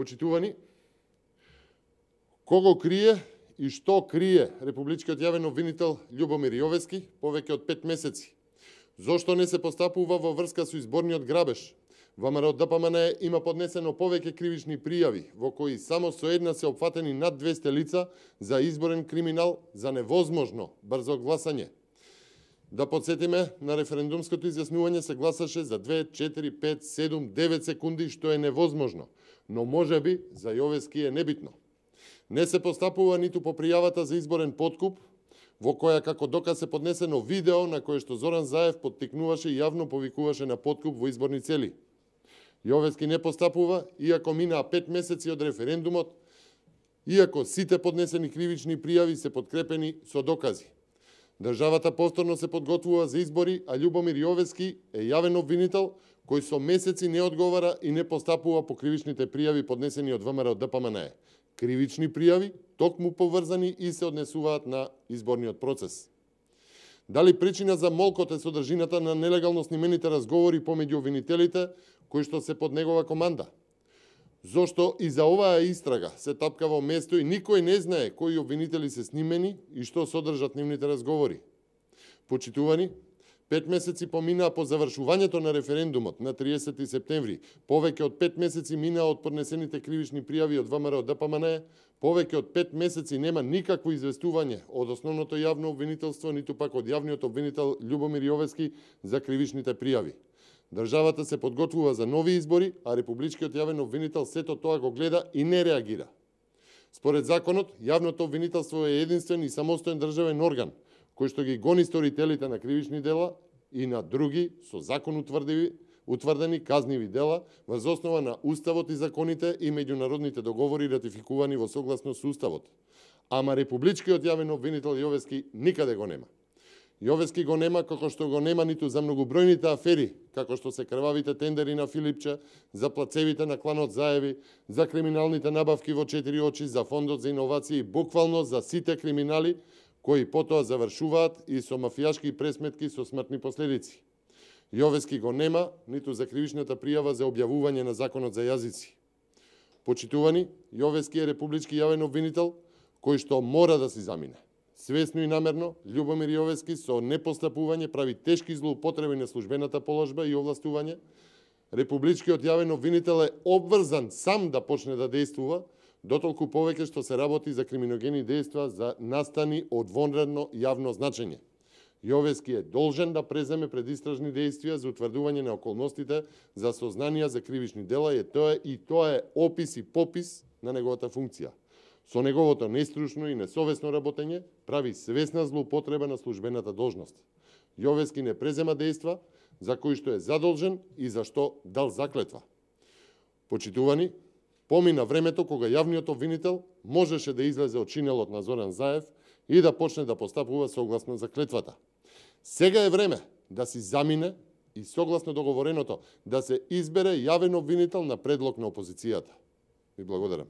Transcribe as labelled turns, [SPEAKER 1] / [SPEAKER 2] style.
[SPEAKER 1] Почитувани, кого крие и што крие републичкиот јавен обвинител Љубомир Јовески повеќе од 5 месеци? Зошто не се постапува во врска со изборниот грабеж? ВМРО ДПМН има поднесено повеќе кривични пријави, во кои само со една се опфатени над 200 лица за изборен криминал за невозможно брзо гласање. Да подсетиме, на референдумското изјаснување се гласаше за 2, 4, 5, 7, 9 секунди, што е невозможно, но можеби за Јовески е небитно. Не се постапува ниту по пријавата за изборен подкуп, во која како доказ се поднесено видео на кое што Зоран Заев поттикнуваше и јавно повикуваше на подкуп во изборни цели. Јовески не постапува, иако минаа 5 месеци од референдумот, иако сите поднесени кривични пријави се подкрепени со докази. Државата повторно се подготвува за избори, а Љубомир Јовески е јавен обвинител кој со месеци не одговара и не постапува по кривичните пријави поднесени од ВМРО ДПМН. Кривични пријави, токму поврзани и се однесуваат на изборниот процес. Дали причина за молкот е содржината на нелегално снимените разговори помеѓу обвинителите кои што се под негова команда? Зошто и за оваа истрага се тапка во место и никој не знае кои обвинители се снимени и што содржат нивните разговори? Почитувани, 5 месеци поминаа по завршувањето на референдумот на 30 септември, повеќе од 5 месеци минаа од поднесените кривични пријави од ВМРО ДПМН, повеќе од 5 месеци нема никакво известување од основното јавно обвинителство, ниту пак од јавниот обвинител Љубомир Јовески за кривичните пријави. Државата се подготвува за нови избори, а републичкиот јавен обвинител сето тоа го гледа и не реагира. Според законот, јавното обвинителство е единствен и самостоен државен орган, кој што ги гони сторителите на кривични дела и на други со закон утврдени казниви дела врз основа на Уставот и законите и меѓународните договори ратификувани во согласност со Уставот. Ама републичкиот јавен обвинител Јовески никаде го нема. Јовески го нема како што го нема ниту за многобројните афери, како што се крвавите тендери на Филипче, за плацевите на кланот Заеви, за криминалните набавки во 4 очи, за фондот за иновации, буквално за сите криминали кои потоа завршуваат и со мафијашки пресметки со смртни последици. Јовески го нема ниту за кривичната пријава за објавување на законот за јазици. Почитувани, Јовески е републички јавен обвинител кој што мора да се замине. Свесно и намерно, Љубомир Јовески со непостапување прави тешки злоупотреби на службената положба и овластување. Републичкиот јавен обвинител е обврзан сам да почне да действува, дотолку повеќе што се работи за криминогени дејства за настани од вонредно јавно значење. Јовески е должен да преземе предистражни дејствија за утврдување на околностите за сознанија за кривични дела и тоа е опис и попис на неговата функција. Со неговото нестручно и несовесно работење прави свесна злоупотреба на службената должност. Јовески не презема дејства за кои што е задолжен и за што дал заклетва. Почитувани, помина времето кога јавниот обвинител можеше да излезе од чинелот на Зоран Заев и да почне да постапува согласно заклетвата. Сега е време да си замине и согласно договореното да се избере јавен обвинител на предлог на опозицијата. Ви благодарам.